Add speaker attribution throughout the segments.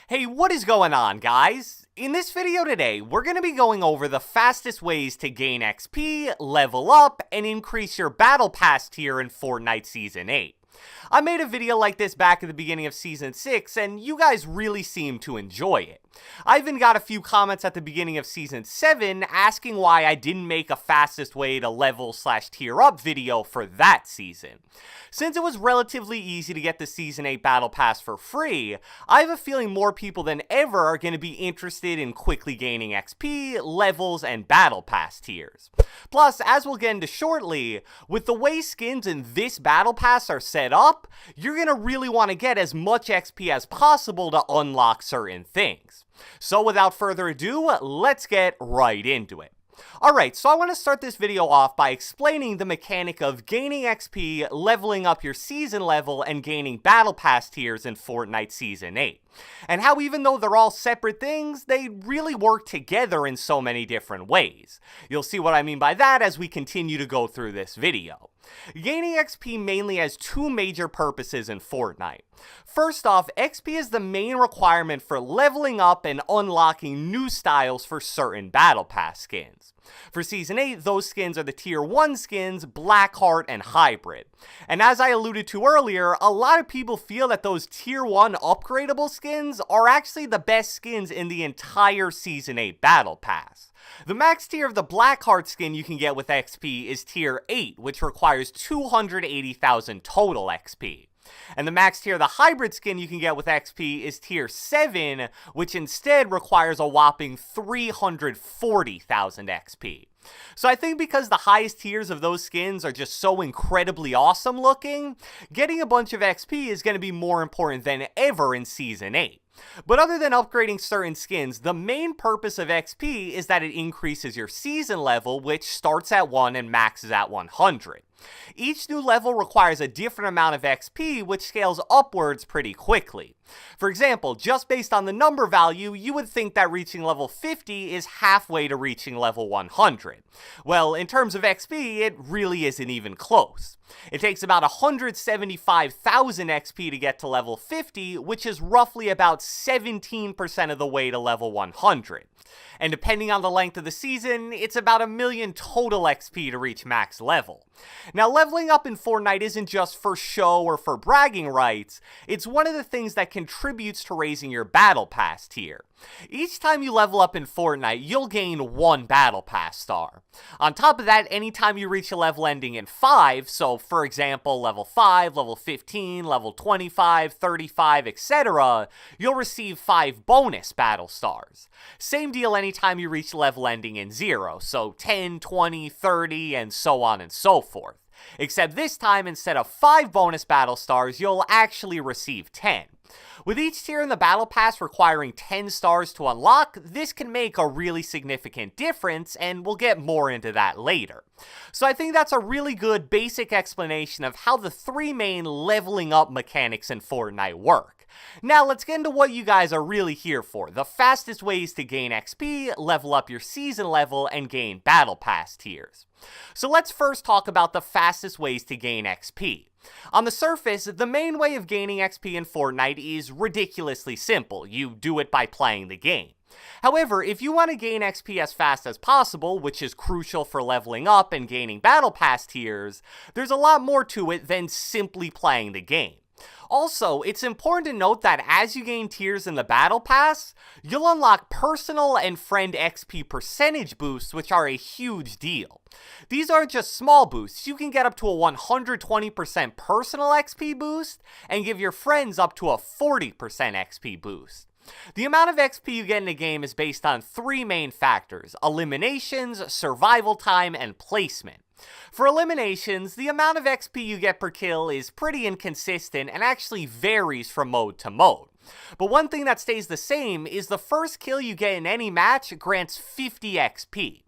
Speaker 1: Hey, what is going on, guys? In this video today, we're going to be going over the fastest ways to gain XP, level up, and increase your Battle Pass tier in Fortnite Season 8. I made a video like this back at the beginning of Season 6, and you guys really seemed to enjoy it. I even got a few comments at the beginning of Season 7 asking why I didn't make a fastest way to level/tier up video for that season. Since it was relatively easy to get the Season 8 Battle Pass for free, I have a feeling more people than ever are going to be interested in quickly gaining XP, levels, and Battle Pass tiers. Plus, as we'll get into shortly, with the way skins in this Battle Pass are set up, you're going to really want to get as much XP as possible to unlock certain things. So without further ado, let's get right into it. Alright, so I want to start this video off by explaining the mechanic of gaining XP, leveling up your season level, and gaining Battle Pass tiers in Fortnite Season 8. And how even though they're all separate things, they really work together in so many different ways. You'll see what I mean by that as we continue to go through this video. Gaining XP mainly has two major purposes in Fortnite. First off, XP is the main requirement for leveling up and unlocking new styles for certain Battle Pass skins. For Season 8, those skins are the Tier 1 skins, Blackheart, and Hybrid. And as I alluded to earlier, a lot of people feel that those Tier 1 upgradeable skins are actually the best skins in the entire Season 8 Battle Pass. The max tier of the Blackheart skin you can get with XP is Tier 8, which requires 280,000 total XP. And the max tier of the Hybrid skin you can get with XP is Tier 7, which instead requires a whopping 340,000 XP. So I think because the highest tiers of those skins are just so incredibly awesome looking, getting a bunch of XP is going to be more important than ever in Season 8. But other than upgrading certain skins, the main purpose of XP is that it increases your season level, which starts at 1 and maxes at 100. Each new level requires a different amount of XP, which scales upwards pretty quickly. For example, just based on the number value, you would think that reaching level 50 is halfway to reaching level 100. Well, in terms of XP, it really isn't even close. It takes about 175,000 XP to get to level 50, which is roughly about 17% of the way to level 100. And depending on the length of the season, it's about 1 million total XP to reach max level. Now, leveling up in Fortnite isn't just for show or for bragging rights, it's one of the things that contributes to raising your Battle Pass tier. Each time you level up in Fortnite, you'll gain 1 Battle Pass star. On top of that, anytime you reach a level ending in 5, so for example level 5, level 15, level 25, 35, etc., you'll receive 5 bonus battle stars. Same deal anytime you reach level ending in 0, so 10, 20, 30, and so on and so forth. Except this time, instead of 5 bonus battle stars, you'll actually receive 10. With each tier in the Battle Pass requiring 10 stars to unlock, this can make a really significant difference, and we'll get more into that later. So I think that's a really good basic explanation of how the 3 main leveling up mechanics in Fortnite work. Now let's get into what you guys are really here for, the fastest ways to gain XP, level up your season level, and gain Battle Pass tiers. So let's first talk about the fastest ways to gain XP. On the surface, the main way of gaining XP in Fortnite is ridiculously simple. You do it by playing the game. However, if you want to gain XP as fast as possible, which is crucial for leveling up and gaining Battle Pass tiers, there's a lot more to it than simply playing the game. Also, it's important to note that as you gain tiers in the Battle Pass, you'll unlock personal and friend XP percentage boosts, which are a huge deal. These aren't just small boosts, you can get up to a 120% personal XP boost, and give your friends up to a 40% XP boost. The amount of XP you get in a game is based on 3 main factors: eliminations, survival time, and placement. For eliminations, the amount of XP you get per kill is pretty inconsistent and actually varies from mode to mode. But one thing that stays the same is the first kill you get in any match grants 50 XP.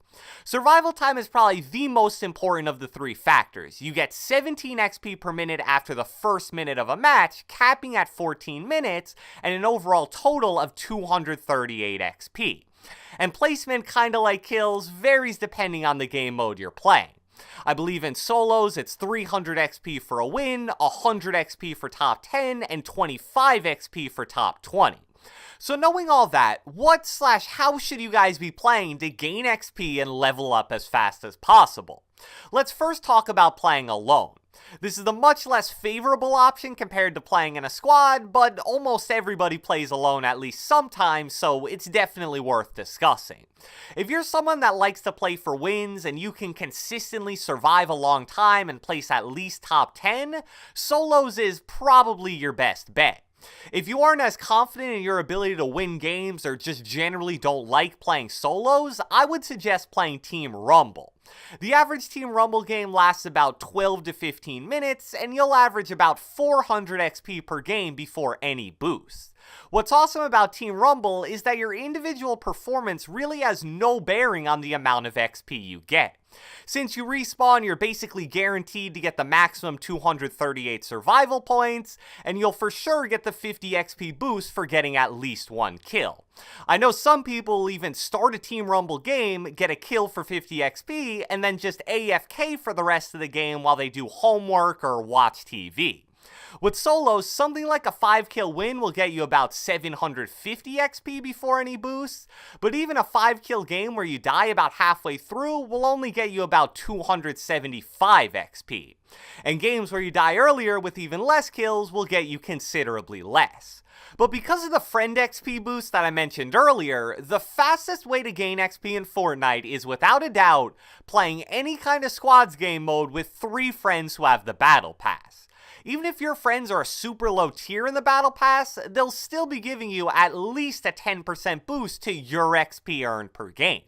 Speaker 1: Survival time is probably the most important of the 3 factors. You get 17 XP per minute after the first minute of a match, capping at 14 minutes, and an overall total of 238 XP. And placement, kinda like kills, varies depending on the game mode you're playing. I believe in solos it's 300 XP for a win, 100 XP for top 10, and 25 XP for top 20. So knowing all that, what/how should you guys be playing to gain XP and level up as fast as possible? Let's first talk about playing alone. This is the much less favorable option compared to playing in a squad, but almost everybody plays alone at least sometimes, so it's definitely worth discussing. If you're someone that likes to play for wins and you can consistently survive a long time and place at least top 10, solos is probably your best bet. If you aren't as confident in your ability to win games or just generally don't like playing solos, I would suggest playing Team Rumble. The average Team Rumble game lasts about 12 to 15 minutes, and you'll average about 400 XP per game before any boosts. What's awesome about Team Rumble is that your individual performance really has no bearing on the amount of XP you get. Since you respawn, you're basically guaranteed to get the maximum 238 survival points, and you'll for sure get the 50 XP boost for getting at least one kill. I know some people will even start a Team Rumble game, get a kill for 50 XP, and then just AFK for the rest of the game while they do homework or watch TV. With solos, something like a 5-kill win will get you about 750 XP before any boosts, but even a 5-kill game where you die about halfway through will only get you about 275 XP. And games where you die earlier with even less kills will get you considerably less. But because of the friend XP boost that I mentioned earlier, the fastest way to gain XP in Fortnite is without a doubt playing any kind of squads game mode with 3 friends who have the battle pass. Even if your friends are a super low tier in the battle pass, they'll still be giving you at least a 10% boost to your XP earned per game.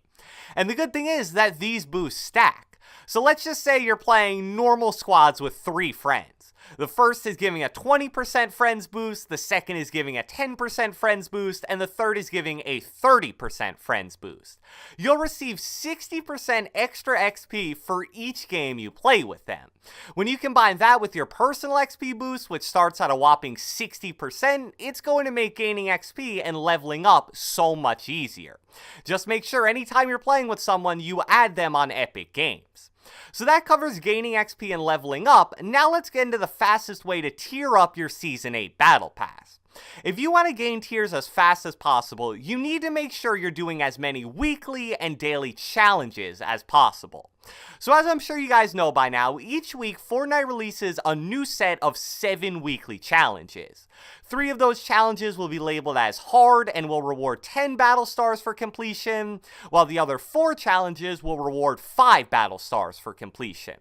Speaker 1: And the good thing is that these boosts stack. So let's just say you're playing normal squads with 3 friends. The first is giving a 20% friends boost, the second is giving a 10% friends boost, and the third is giving a 30% friends boost. You'll receive 60% extra XP for each game you play with them. When you combine that with your personal XP boost, which starts at a whopping 60%, it's going to make gaining XP and leveling up so much easier. Just make sure anytime you're playing with someone, you add them on Epic Games. So that covers gaining XP and leveling up. Now let's get into the fastest way to tier up your Season 8 Battle Pass. If you want to gain tiers as fast as possible, you need to make sure you're doing as many weekly and daily challenges as possible. So as I'm sure you guys know by now, each week Fortnite releases a new set of 7 weekly challenges. 3 of those challenges will be labeled as hard and will reward 10 battle stars for completion, while the other 4 challenges will reward 5 battle stars for completion.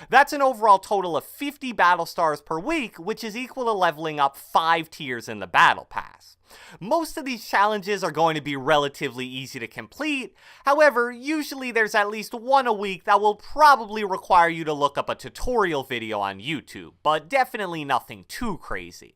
Speaker 1: That's an overall total of 50 battle stars per week, which is equal to leveling up 5 tiers in the battle pass. Most of these challenges are going to be relatively easy to complete. However, usually there's at least one a week that will probably require you to look up a tutorial video on YouTube, but definitely nothing too crazy.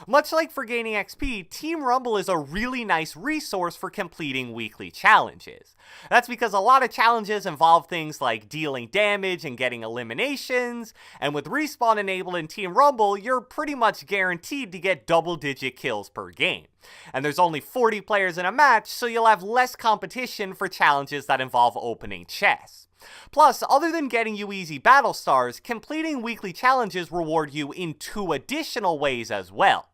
Speaker 1: Much like for gaining XP, Team Rumble is a really nice resource for completing weekly challenges. That's because a lot of challenges involve things like dealing damage and getting eliminations, and with respawn enabled in Team Rumble, you're pretty much guaranteed to get double-digit kills per game. And there's only 40 players in a match, so you'll have less competition for challenges that involve opening chests. Plus, other than getting you easy battle stars, completing weekly challenges reward you in 2 additional ways as well.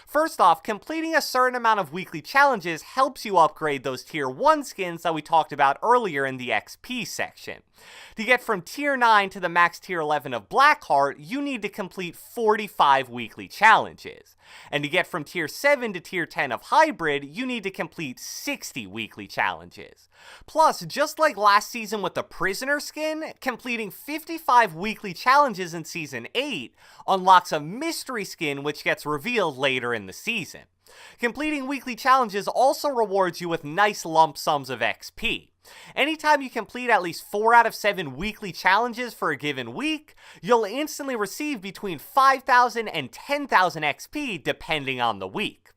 Speaker 1: First off, completing a certain amount of weekly challenges helps you upgrade those tier 1 skins that we talked about earlier in the XP section. To get from tier 9 to the max tier 11 of Blackheart, you need to complete 45 weekly challenges. And to get from tier 7 to tier 10 of Hybrid, you need to complete 60 weekly challenges. Plus, just like last season with the Prisoner skin, completing 55 weekly challenges in Season 8 unlocks a mystery skin which gets revealed later in the season. Completing weekly challenges also rewards you with nice lump sums of XP. Anytime you complete at least 4 out of 7 weekly challenges for a given week, you'll instantly receive between 5,000 and 10,000 XP depending on the week.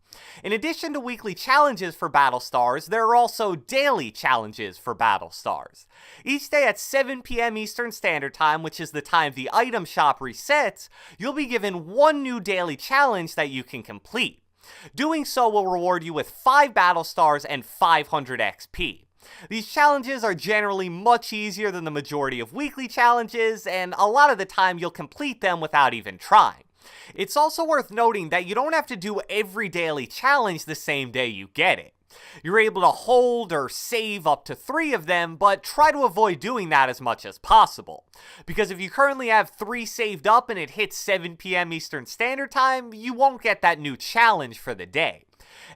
Speaker 1: In addition to weekly challenges for battle stars, there are also daily challenges for battle stars. Each day at 7 PM Eastern Standard Time, which is the time the item shop resets, you'll be given 1 new daily challenge that you can complete. Doing so will reward you with 5 battle stars and 500 XP. These challenges are generally much easier than the majority of weekly challenges, and a lot of the time you'll complete them without even trying. It's also worth noting that you don't have to do every daily challenge the same day you get it. You're able to hold or save up to 3 of them, but try to avoid doing that as much as possible. Because if you currently have 3 saved up and it hits 7 p.m. Eastern Standard Time, you won't get that new challenge for the day.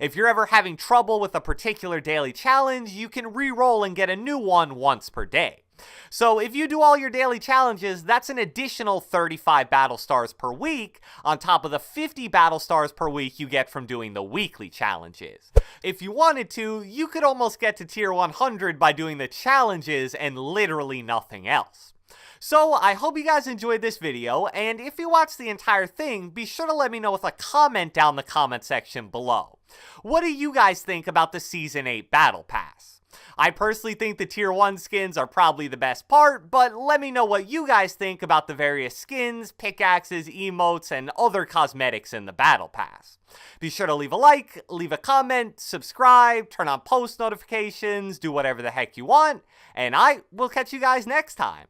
Speaker 1: If you're ever having trouble with a particular daily challenge, you can re-roll and get a new one once per day. So if you do all your daily challenges, that's an additional 35 battle stars per week on top of the 50 battle stars per week you get from doing the weekly challenges. If you wanted to, you could almost get to tier 100 by doing the challenges and literally nothing else. So I hope you guys enjoyed this video, and if you watched the entire thing, be sure to let me know with a comment down the comment section below. What do you guys think about the Season 8 Battle Pass? I personally think the Tier 1 skins are probably the best part, but let me know what you guys think about the various skins, pickaxes, emotes, and other cosmetics in the Battle Pass. Be sure to leave a like, leave a comment, subscribe, turn on post notifications, do whatever the heck you want, and I will catch you guys next time.